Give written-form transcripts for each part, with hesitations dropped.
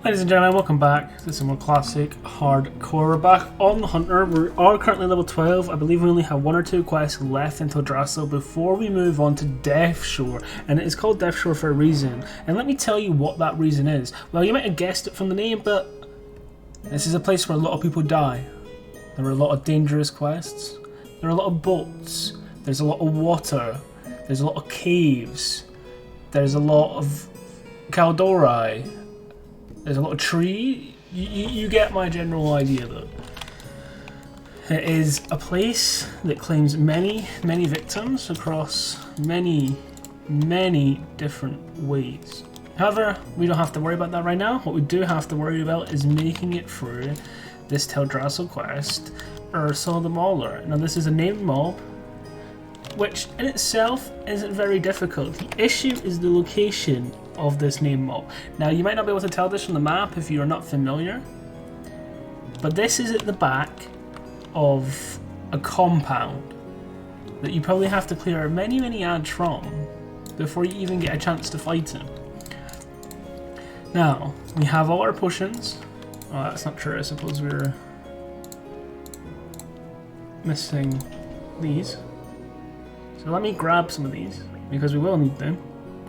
Ladies and gentlemen, welcome back to some more classic hardcore. We're back on the Hunter. We're all currently level 12. I believe we only have one or two quests left in Hydraxian before we move on to Death Shore. And it is called Death Shore for a reason. And let me tell you what that reason is. Well, you might have guessed it from the name, but this is a place where a lot of people die. There are a lot of dangerous quests. There are a lot of boats. There's a lot of water. There's a lot of caves. There's a lot of Caldori. There's a lot of tree. You get my general idea though. It is a place that claims many victims across many different ways. However, we don't have to worry about that right now. What we do have to worry about is making it through this Hydraxian quest, Ursula the Mauler. Now this is a named mob, which in itself isn't very difficult. The issue is the location of this named mob. Now you might not be able to tell this from the map if you're not familiar, but this is at the back of a compound that you probably have to clear many ads from before you even get a chance to fight him. Now, we have all our potions. Oh, that's not true. I suppose we're missing these. So let me grab some of these, because we will need them,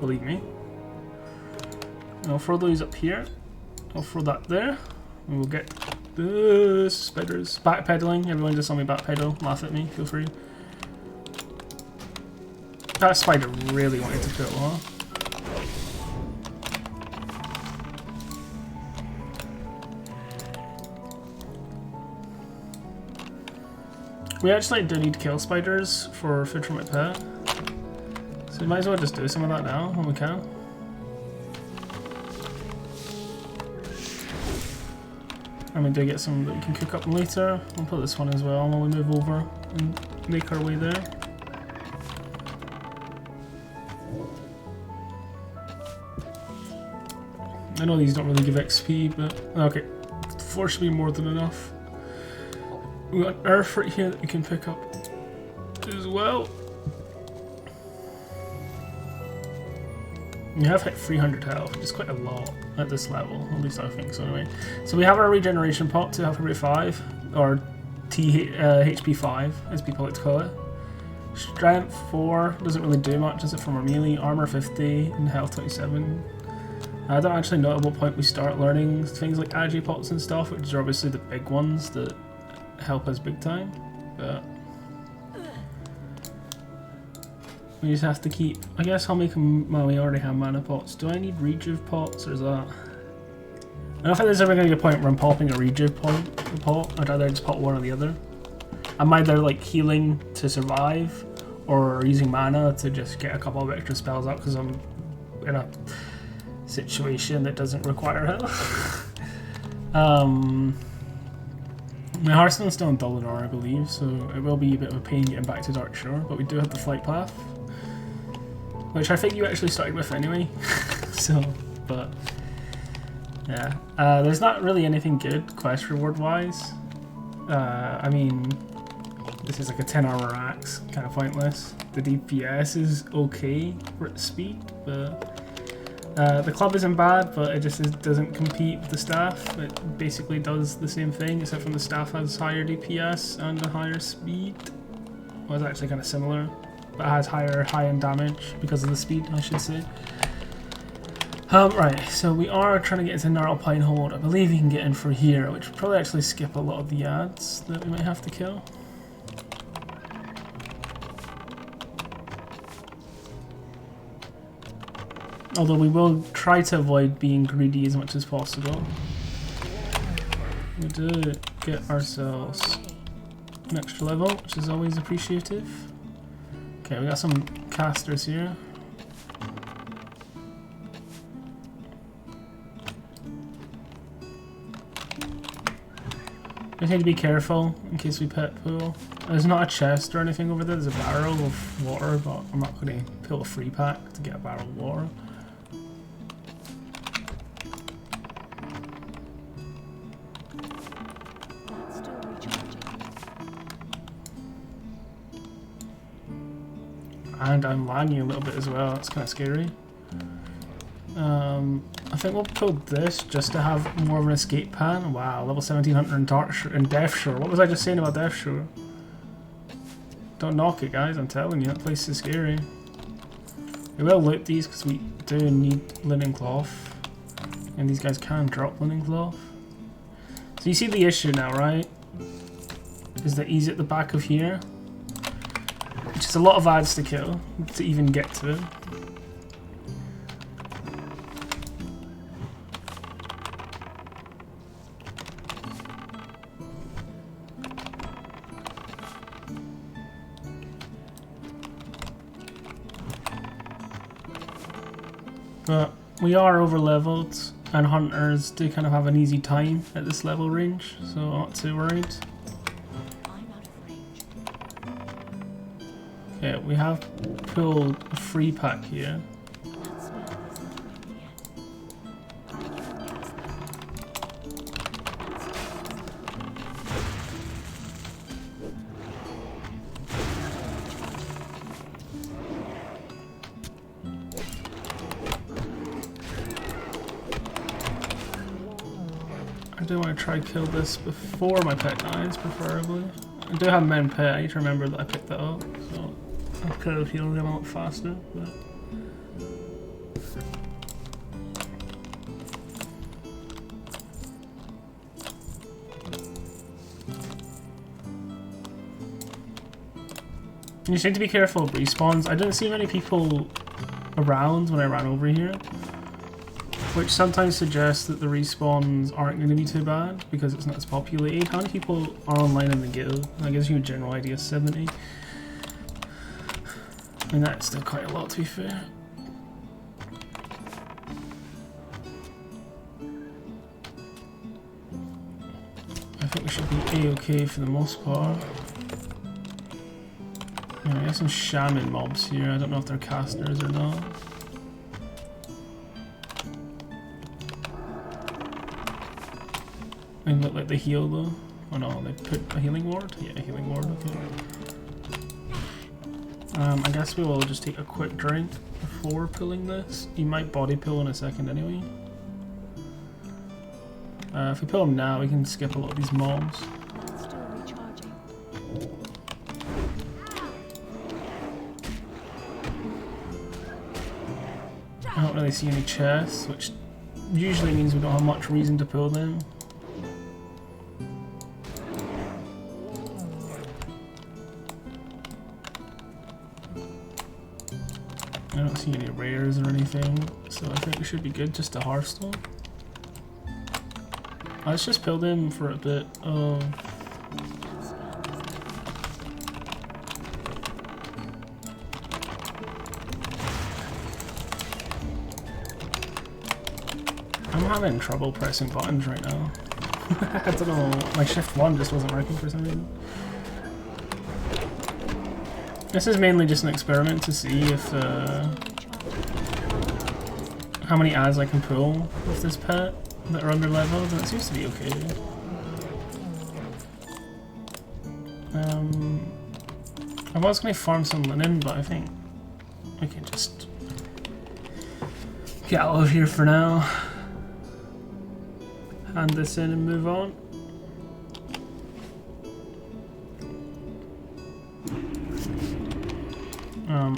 believe me. And I'll throw those up here. I'll throw that there. And we'll get the spiders. Backpedaling. Everyone just saw me backpedal. Laugh at me. Feel free. That spider really wanted to kill, huh? We actually do need to kill spiders for food for my pet. So we might as well just do some of that now when we can. And we do get some that we can cook up later. We'll put this one as well when we move over and make our way there. I know these don't really give XP, but okay, 4 should be more than enough. We got earth right here that we can pick up as well. We have hit 300 health, which is quite a lot at this level, at least I think so anyway. So we have our regeneration pot to health rate 5, or HP 5 as people like to call it. Strength 4 doesn't really do much, is it, from our melee? Armor 50 and health 27. I don't actually know at what point we start learning things like agi pots and stuff, which are obviously the big ones that help us big time, but we just have to keep. I guess I'll make them. Well, we already have mana pots. Do I need rejuve pots, or is that? I don't think there's ever going to be a point where I'm popping a rejuve pot. I'd rather just pop one or the other. I'm either like healing to survive, or using mana to just get a couple of extra spells up because I'm in a situation that doesn't require health. My Hearthstone's still in Dullinor, I believe, so it will be a bit of a pain getting back to Darkshore, but we do have the flight path, which I think you actually started with anyway. So, but yeah, there's not really anything good quest reward wise. I mean, this is like a 10-hour axe, kind of pointless. The DPS is okay for its speed, but the club isn't bad, but it just doesn't compete with the staff. It basically does the same thing, except from the staff has higher DPS and a higher speed. Well, it's actually kind of similar, but it has higher high-end damage because of the speed, I should say. Right, so we are trying to get into Gnarl Pine Hold. I believe you can get in for here, which will probably actually skip a lot of the ads that we might have to kill. Although we will try to avoid being greedy as much as possible. We do get ourselves an extra level, which is always appreciative. Okay, we got some casters here. We need to be careful in case we pet pool. There's not a chest or anything over there, there's a barrel of water, but I'm not going to pull a free pack to get a barrel of water. And I'm lagging a little bit as well, it's kind of scary. I think we'll pull this just to have more of an escape pan. Wow, level 1700 in Death Shore. What was I just saying about Death Shore? Don't knock it, guys. I'm telling you, that place is scary. We will loot these because we do need linen cloth, and these guys can drop linen cloth. So you see the issue now, right? Is that he's at the back of here, which is a lot of ads to kill to even get to it. But we are over leveled, and hunters do kind of have an easy time at this level range, so I'm not too worried. Okay, we have pulled a free pack here. I do want to try kill this before my pet dies, preferably. I do have men pet, I need to remember that I picked that up, so I could have healed him a lot faster, but... You just need to be careful of respawns. I didn't see many people around when I ran over here, which sometimes suggests that the respawns aren't going to be too bad because it's not as populated. How many people are online in the guild? That gives you a general idea. 70. I mean, that's still quite a lot, to be fair. I think we should be A-okay for the most part. Yeah, we have some shaman mobs here. I don't know if they're casters or not. They look like they heal though. Oh no, they put a healing ward? Yeah, a healing ward, okay. I guess we will just take a quick drink before pulling this. You might body pull in a second anyway. If we pull them now, we can skip a lot of these mobs. I don't really see any chests, which usually means we don't have much reason to pull them. I don't see any rares or anything, so I think we should be good just to Hearthstone. Let's just pull them for a bit of... I'm having trouble pressing buttons right now. I don't know, my shift 1 just wasn't working for some reason. This is mainly just an experiment to see if how many ads I can pull with this pet that are under leveled, and it seems to be okay. I was going to farm some linen, but I think we can just get out of here for now. Hand this in and move on.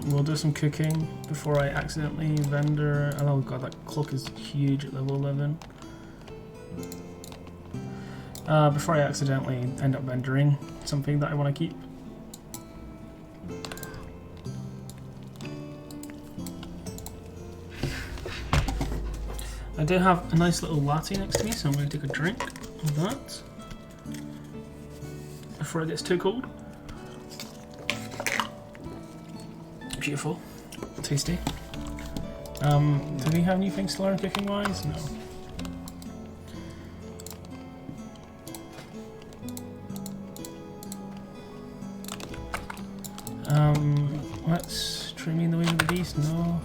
We'll do some cooking before I accidentally vendor. Oh god, that cloak is huge at level 11. Before I accidentally end up vendoring something that I want to keep. I do have a nice little latte next to me, so I'm going to take a drink of that before it gets too cold. Beautiful. Tasty. Do we have anything to learn cooking wise? No. Let's train me in the way of the beast. No.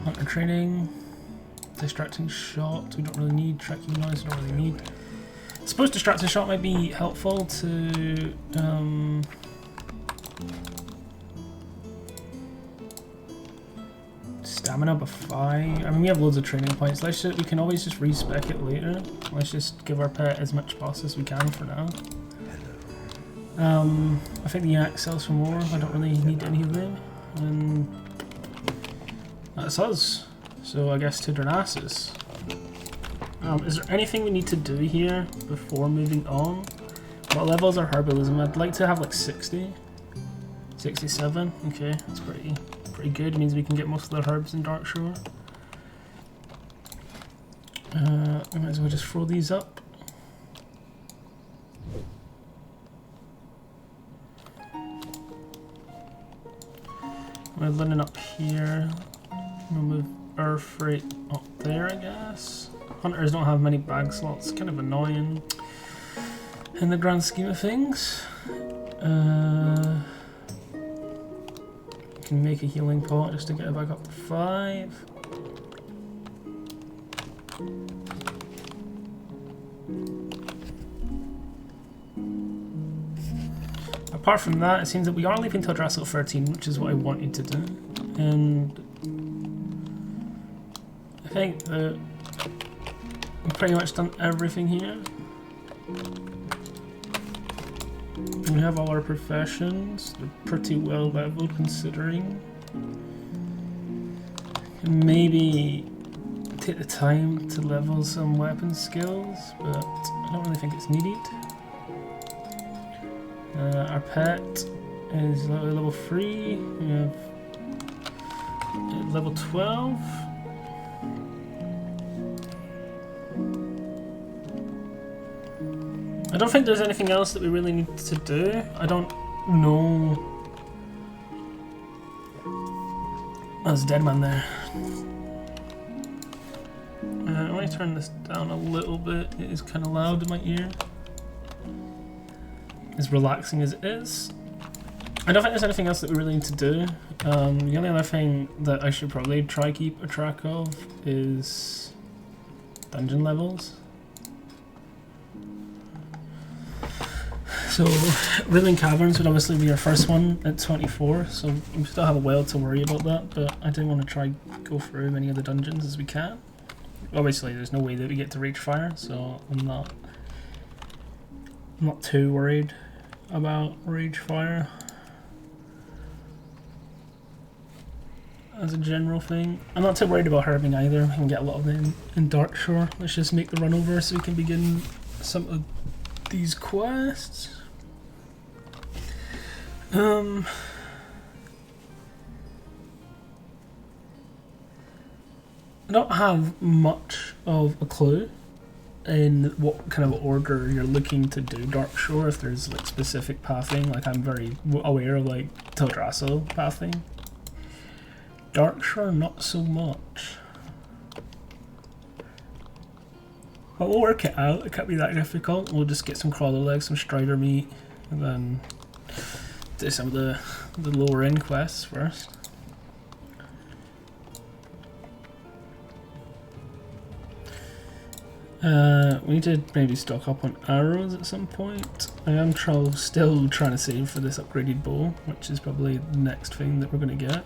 Hunter training. Distracting shot. We don't really need. Tracking noise. We don't really need. I suppose distracting shot might be helpful to stamina by 5. I mean, we have loads of training points. We can always just respec it later. Let's just give our pet as much boss as we can for now. I think the axe sells for more. I don't really need any of them. And that's us. So I guess to Darnassus. Is there anything we need to do here before moving on? What levels are herbalism? I'd like to have like 60. 67. Okay, that's pretty good. It means we can get most of the herbs in Darkshore. We might as well just throw these up. We're running up here. We'll move our freight up there, I guess. Hunters don't have many bag slots, kind of annoying in the grand scheme of things. Can make a healing pot just to get it back up to 5. Apart from that, it seems that we are leaving till Hydraxian 13, which is what I wanted to do. And I think that we've pretty much done everything here. We have all our professions. They're pretty well leveled considering. And maybe take the time to level some weapon skills, but I don't really think it's needed. Our pet is level 3. We have level 12. I don't think there's anything else that we really need to do. I don't know. There's a dead man there. I want to turn this down a little bit. It is kind of loud in my ear. As relaxing as it is. I don't think there's anything else that we really need to do. The only other thing that I should probably try keep a track of is dungeon levels. So, Riddling Caverns would obviously be our first one at 24, so we still have a while to worry about that, but I do want to try go through as many of the dungeons as we can. Obviously, there's no way that we get to Rage Fire, so I'm not too worried about Rage Fire as a general thing. I'm not too worried about herbing either. We can get a lot of them in Darkshore. Let's just make the run over so we can begin some of these quests. I don't have much of a clue in what kind of order you're looking to do Darkshore, if there's like specific pathing. Like I'm very aware of like Teldrassil pathing. Darkshore, not so much. But we'll work it out, it can't be that difficult. We'll just get some crawler legs, some strider meat, and then do some of the lower end quests first. We need to maybe stock up on arrows at some point. I am still trying to save for this upgraded bow, which is probably the next thing that we're going to get.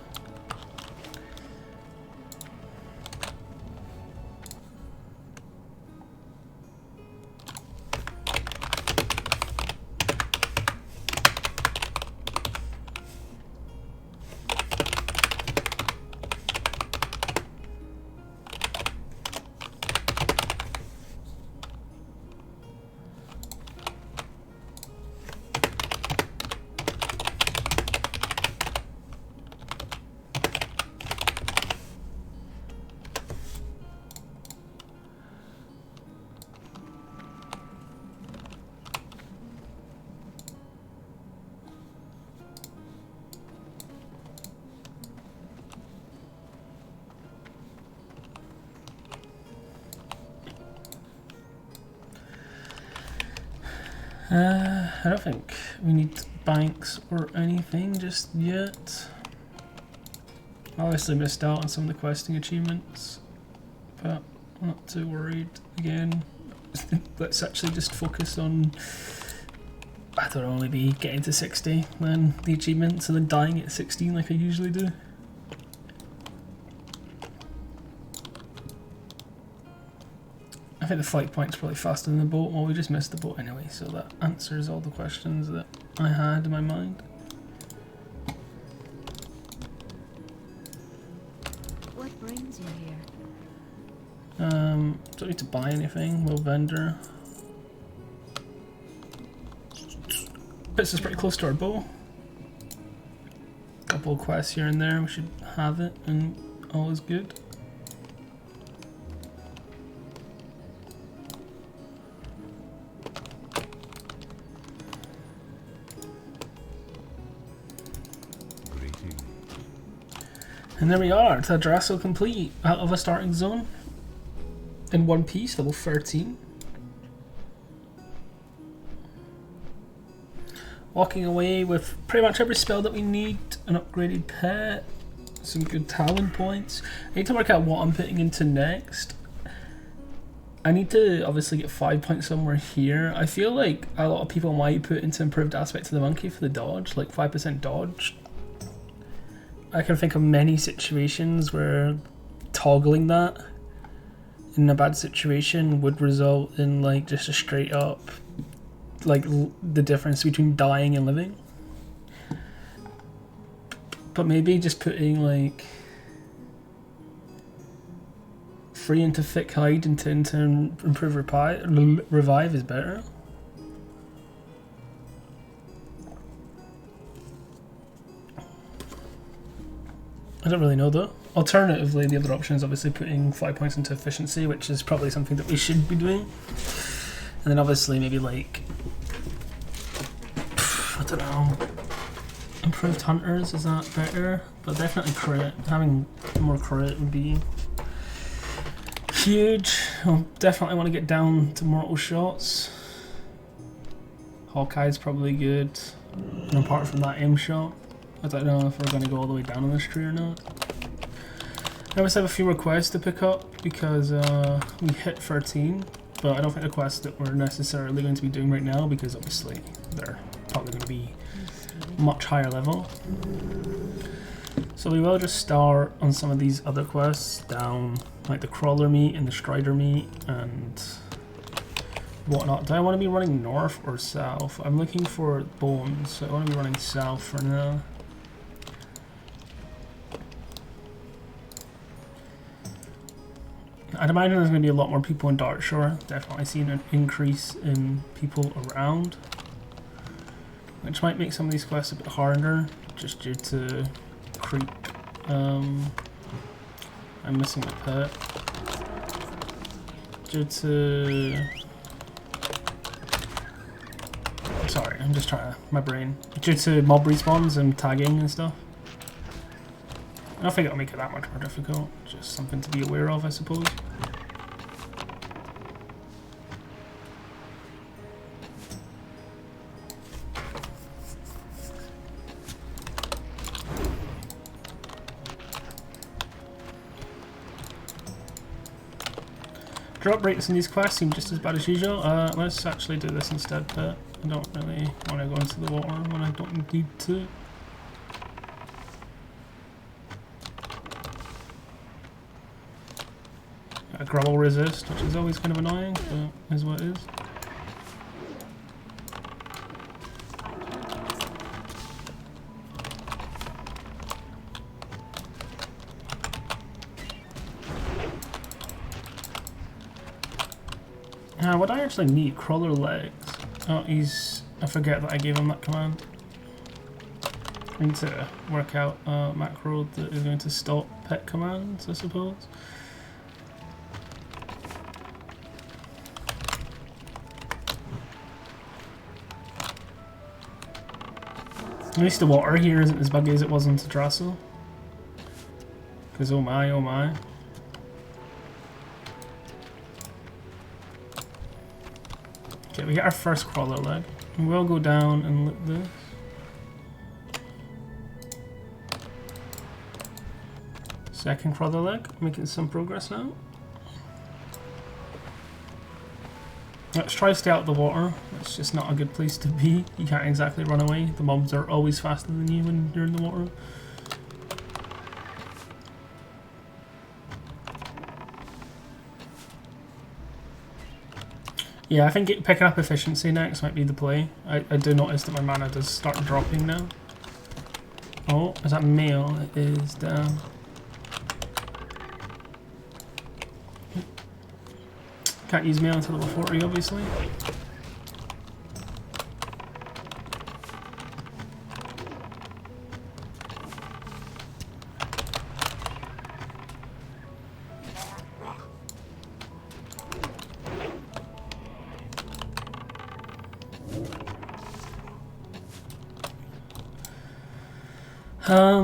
I don't think we need banks or anything just yet. Obviously missed out on some of the questing achievements, but I'm not too worried. Again, let's actually just focus on, I don't know, maybe getting to 60, then the achievements, and then dying at 16 like I usually do. think the flight point's probably faster than the boat. Well, we just missed the boat anyway, so that answers all the questions that I had in my mind. What brings you here? Don't need to buy anything. Low vendor. Puts us pretty close to our bow. Couple of quests here and there. We should have it, and all is good. And there we are, Hydraxian complete, out of a starting zone. In one piece, level 13. Walking away with pretty much every spell that we need, an upgraded pet, some good talent points. I need to work out what I'm putting into next. I need to obviously get 5 points somewhere here. I feel like a lot of people might put into improved aspects of the monkey for the dodge, like 5% dodge. I can think of many situations where toggling that in a bad situation would result in like just a straight up like the difference between dying and living. But maybe just putting like 3 into thick hide into improve revive is better. I don't really know though. Alternatively, the other option is obviously putting 5 points into efficiency, which is probably something that we should be doing. And then obviously maybe like, I don't know, improved hunters, is that better? But definitely crit, having more crit would be huge. I'll definitely want to get down to mortal shots. Hawkeye's probably good. And apart from that aim shot, I don't know if we're going to go all the way down on this tree or not. I always have a few more quests to pick up because we hit 13, but I don't think the quests that we're necessarily going to be doing right now, because obviously they're probably going to be much higher level. So we will just start on some of these other quests down, like the crawler meat and the strider meat and whatnot. Do I want to be running north or south? I'm looking for bones, so I want to be running south for now. I'd imagine there's going to be a lot more people in Darkshore. Definitely seen an increase in people around, which might make some of these quests a bit harder, just due to creep. I'm missing the pet. Due to... Sorry, I'm just trying to... my brain. Due to mob respawns and tagging and stuff. I don't think it'll make it that much more difficult. Just something to be aware of, I suppose. Drop rates in these quests seem just as bad as usual. Let's actually do this instead, but I don't really want to go into the water when I don't need to. A growl resist, which is always kind of annoying, but is what it is. What I actually need, crawler legs. Oh, I forget that I gave him that command. I need to work out a macro that is going to stop pet commands, I suppose. At least the water here isn't as buggy as it was on Hydraxian. Because oh my, oh my. Okay, we get our first crawler leg. We will go down and loot this. Second crawler leg, making some progress now. Let's try to stay out of the water. It's just not a good place to be. You can't exactly run away. The mobs are always faster than you when you're in the water. Yeah, I think picking up efficiency next might be the play. I do notice that my mana does start dropping now. Oh, is that mail? It is down. Can't use mail until level 40, obviously.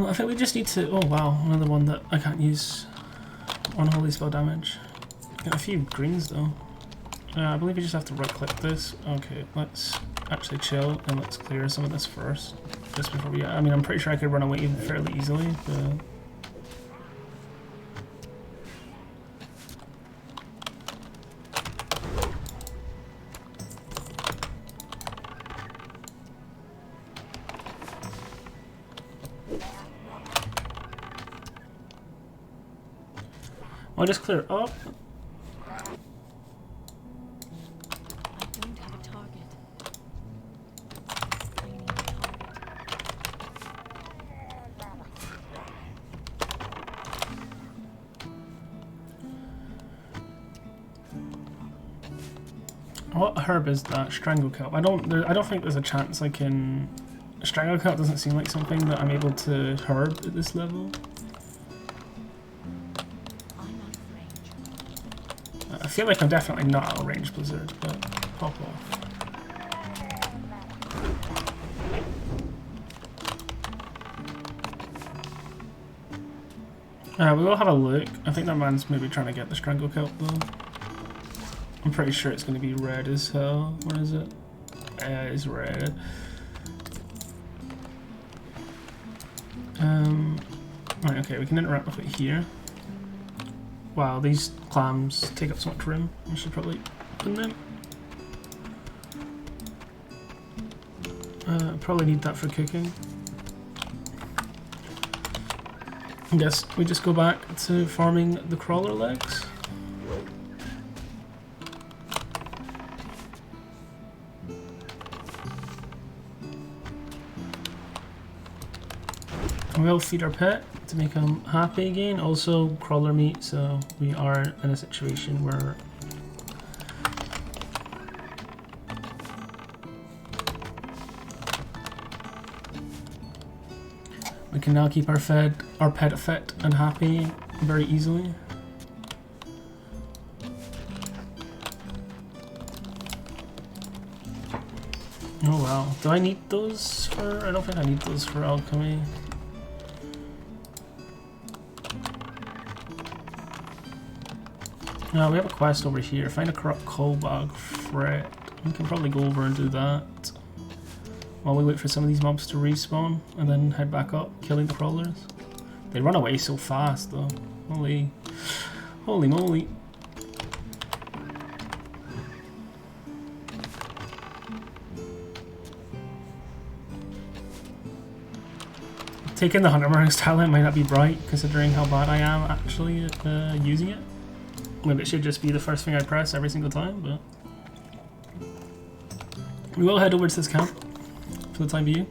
I think we just need to... Oh wow, another one that I can't use. Unholy spell damage. Got a few greens though. I believe you just have to right click this. Okay, let's actually chill and let's clear some of this first. Just before we... I mean, I'm pretty sure I could run away fairly easily, but... I'll just clear it up. I don't have a target. I need a target. What herb is that? Stranglekelp. I don't think there's a chance I can... Stranglekelp doesn't seem like something that I'm able to herb at this level. I feel like I'm definitely not out of range Blizzard, but pop off. We will have a look. I think that man's maybe trying to get the Stranglekelp though. I'm pretty sure it's going to be red as hell. Where is it? Yeah, it's red. Right, okay, we can interact with it here. Wow, these clams take up so much room. I should probably open them. Probably need that for cooking. I guess we just go back to farming the crawler legs. We'll feed our pet to make him happy again. Also crawler meat, so we are in a situation where we can now keep our pet fit and happy very easily. Oh wow, do I need those for... I don't think I need those for alchemy. Now we have a quest over here. Find a corrupt coal bag fret. We can probably go over and do that while we wait for some of these mobs to respawn and then head back up, killing the crawlers. They run away so fast though. Holy moly. Taking the Hunter Mark's talent might not be bright considering how bad I am actually at using it. Maybe it should just be the first thing I press every single time, but... We will head over to this camp for the time being.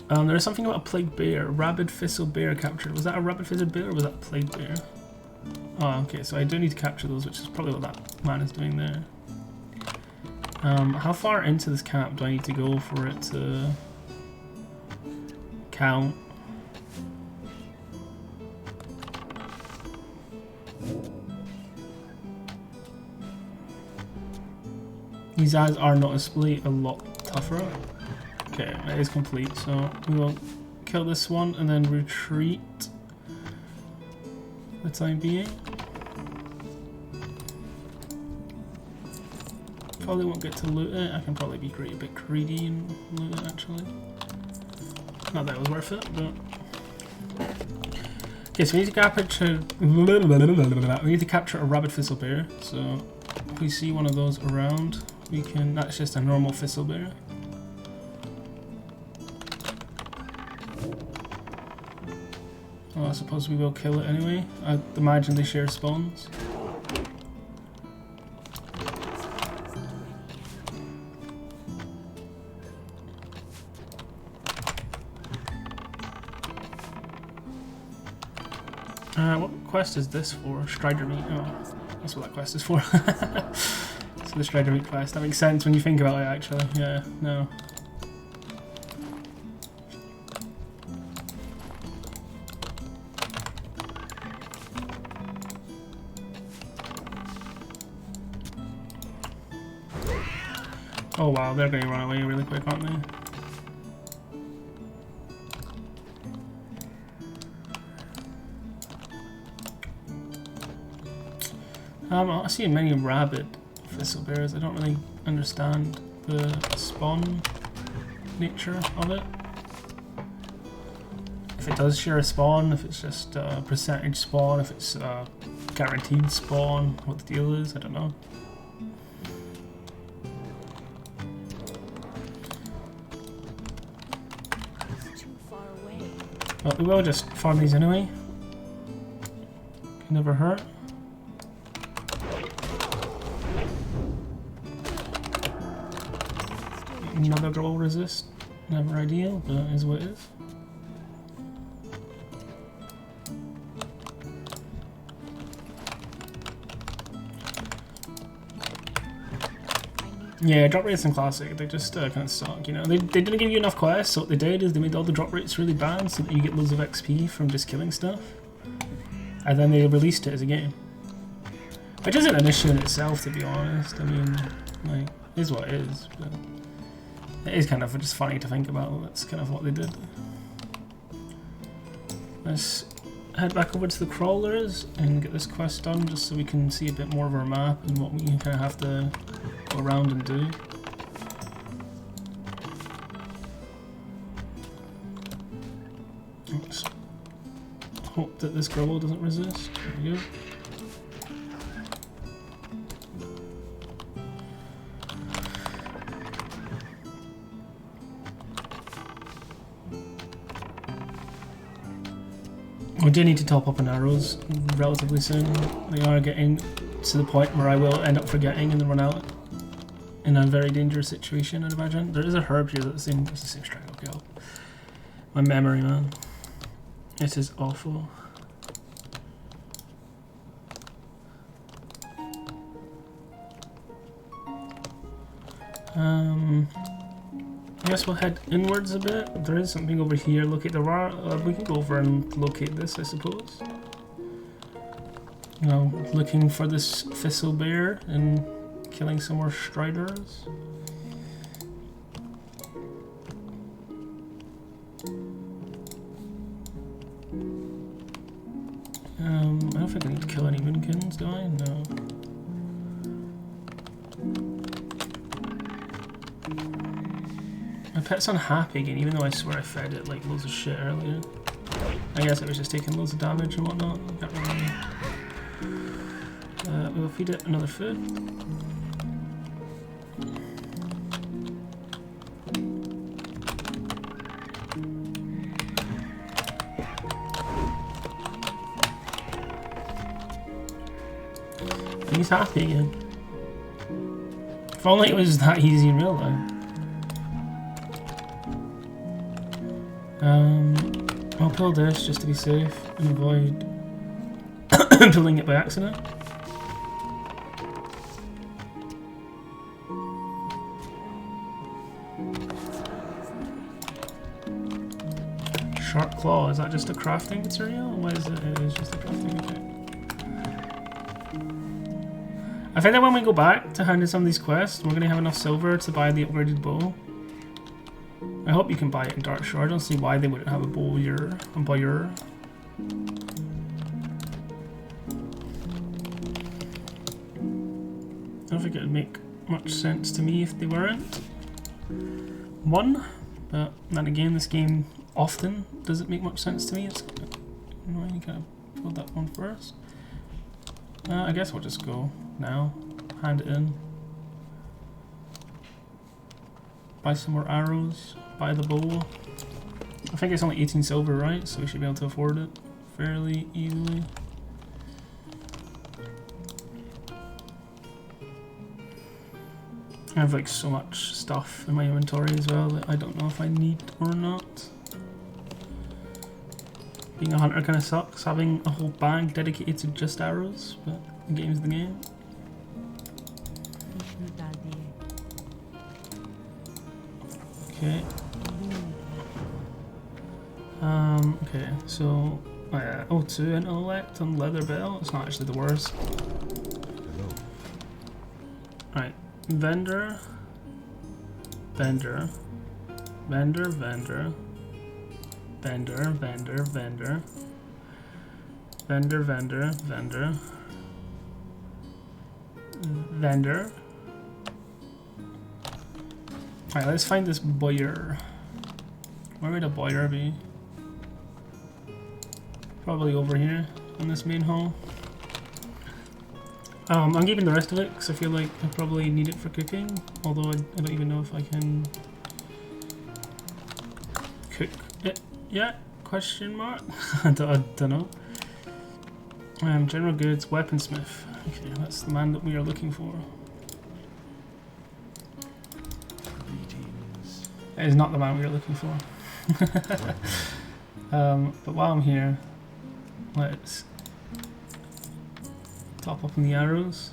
There is something about a plague bear. Rabid thistle bear captured. Was that a rabid thistle bear or was that a plague bear? Oh, okay, so I do need to capture those, which is probably what that man is doing there. How far into this camp do I need to go for it to count? These ads are noticeably a lot tougher. Okay, it is complete, so we will kill this one and then retreat for the time being. Probably won't get to loot it. I can probably be a bit greedy and loot it actually. Not that it was worth it, but... Okay, so we need to capture... We need to capture a rabid thistle bear, so if we see one of those around, we can... That's just a normal thistle bear. Oh, I suppose we will kill it anyway. I imagine they share spawns. What quest is this for? Strider meat. Oh, that's what that quest is for. So the Strider meat quest. That makes sense when you think about it, actually. Yeah, no. Oh wow, they're going to run away really quick, aren't they? I see many rabid thistle bears. I don't really understand the spawn nature of it. If it does share a spawn, if it's just a percentage spawn, if it's a guaranteed spawn, what the deal is, I don't know. It's too far away. But we will just farm these anyway. Can never hurt. Another global resist. Never ideal, but it is what it is. Yeah, drop rates in Classic, they just kind of suck, you know. They didn't give you enough quests, so what they did is they made all the drop rates really bad so that you get loads of XP from just killing stuff. And then they released it as a game. Which isn't an issue in itself, to be honest. I mean, like, it is what it is. But it is kind of just funny to think about. That's kind of what they did. Let's head back over to the crawlers and get this quest done just so we can see a bit more of our map and what we kind of have to go around and do. Let's hope that this grubble doesn't resist. There we go. We do need to top up on arrows relatively soon. They are getting to the point where I will end up forgetting and then run out in a very dangerous situation, I'd imagine. There is a herb here that's the same strike. Okay, my memory, man. It is awful. I guess we'll head inwards a bit. There is something over here. Locate the we can go over and locate this, I suppose. You know, looking for this thistle bear and killing some more striders. I don't think I need to kill any moonkins, do I? No. My pet's unhappy again, even though I swear I fed it like loads of shit earlier. I guess it was just taking loads of damage and whatnot. Can't remember. We'll feed it another food. And he's happy again. If only it was that easy in real life. I'll pull this just to be safe and avoid pulling it by accident. Sharp claw, is that just a crafting material? What is it? It is just a crafting material. I think that when we go back to hand in some of these quests, we're going to have enough silver to buy the upgraded bow. I hope you can buy it in Darkshore. I don't see why they wouldn't have a bowyer. I don't think it would make much sense to me if they weren't. One, but then again, this game often doesn't make much sense to me. It's annoying. You gotta build that one first. I guess we'll just go now. Hand it in. Buy some more arrows. Buy the bow. I think it's only 18 silver, right? So we should be able to afford it fairly easily. I have like so much stuff in my inventory as well that I don't know if I need or not. Being a hunter kind of sucks, having a whole bag dedicated to just arrows, but the game's the game. Okay. Okay, so oh yeah, O2 intellect on leather belt. It's not actually the worst. Right, vendor, vendor, vendor, vendor, vendor, vendor, vendor, vendor, vendor, vendor, vendor. Alright, let's find this boyer. Where would a boyer be? Probably over here in this main hall. I'm keeping the rest of it because I feel like I probably need it for cooking. Although I don't even know if I can cook it yet? Question mark? I don't know. General goods, weaponsmith. Okay, that's the man that we are looking for. It is not the man we are looking for. But while I'm here, let's top up on the arrows.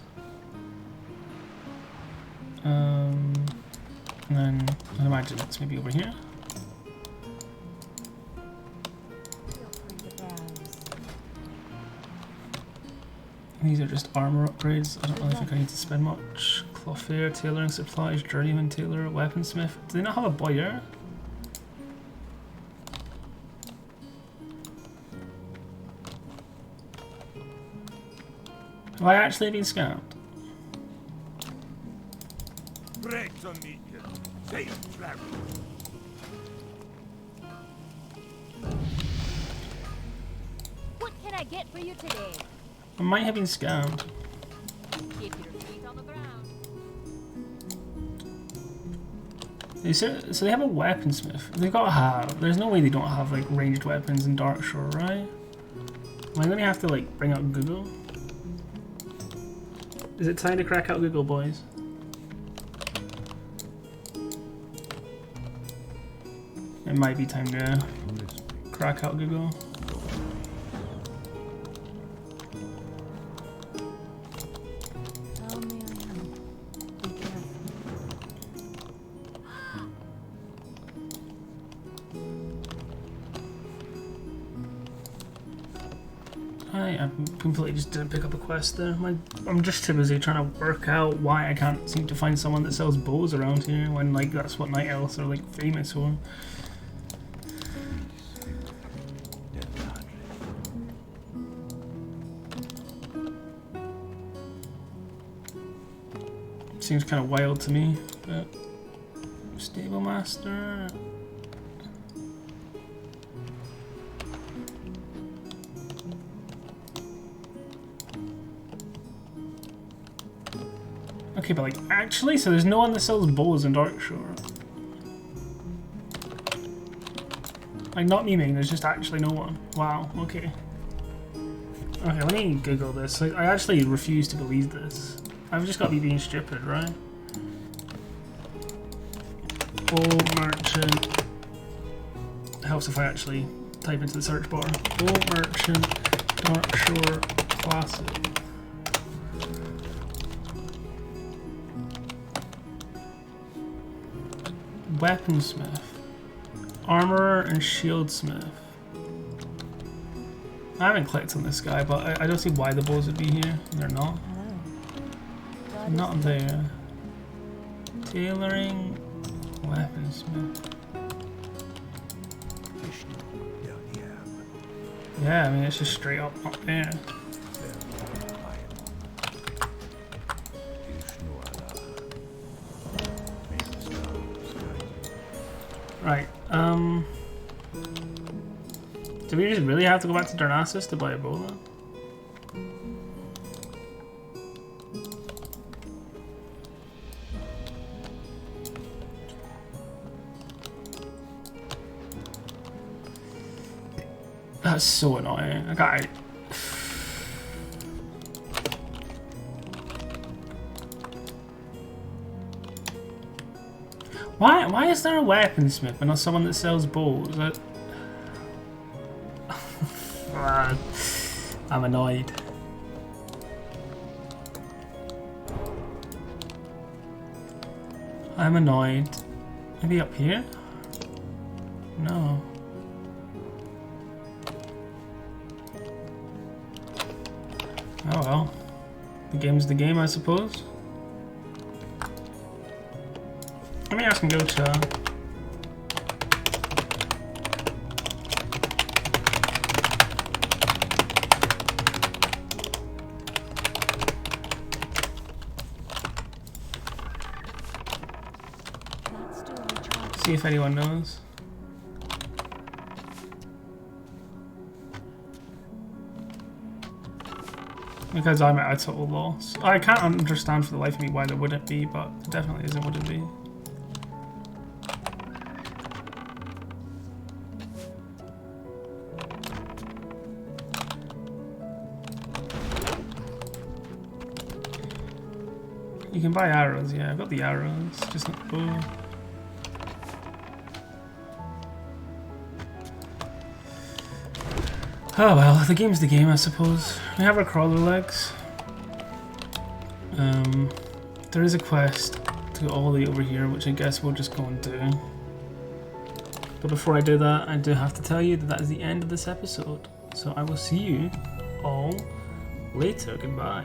And then I imagine it's maybe over here. These are just armor upgrades. I don't really think I need to spend much. Clothier, tailoring supplies, journeyman tailor, weaponsmith. Do they not have a boyer? Have I actually been scammed? What can I get for you today? I might have been scammed. Keep your feet on the ground. So they have a weaponsmith. They've got to have. There's no way they don't have like ranged weapons in Darkshore, right? Am I gonna have to like bring out Google? Is it time to crack out Google, boys? It might be time to crack out Google. Oh, Miriam. Be careful. I completely just didn't pick up a quest there. I'm just too busy trying to work out why I can't seem to find someone that sells bows around here when like that's what night elves are like famous for. Seems kind of wild to me, but stable master. Okay, but like actually, so there's no one that sells bows in Darkshore. Like not memeing, there's just actually no one. Wow. Okay. Okay, let me Google this. I actually refuse to believe this. I've just got to be being stupid, right? Bow merchant. Helps if I actually type into the search bar. Bow merchant, Darkshore classic. Weaponsmith, armorer, and shieldsmith. I haven't clicked on this guy, but I don't see why the bows would be here. They're not. Hello. Not there. Tailoring, weaponsmith. Yeah, I mean it's just straight up there. Right, do we just really have to go back to Darnassus to buy a bow then? That's so annoying. Okay. Why is there a weaponsmith but not someone that sells bows? on. I'm annoyed. I'm annoyed. Maybe up here? No. Oh well. The game's the game, I suppose. Let me ask him, go chat. See if anyone knows. Because I'm at a total loss. I can't understand for the life of me why there wouldn't be, but it definitely isn't what it be. You can buy arrows, yeah, I've got the arrows, just not bow. Oh well, the game's the game, I suppose. We have our crawler legs. There is a quest to go all the way over here, which I guess we'll just go and do. But before I do that, I do have to tell you that that is the end of this episode. So I will see you all later. Goodbye.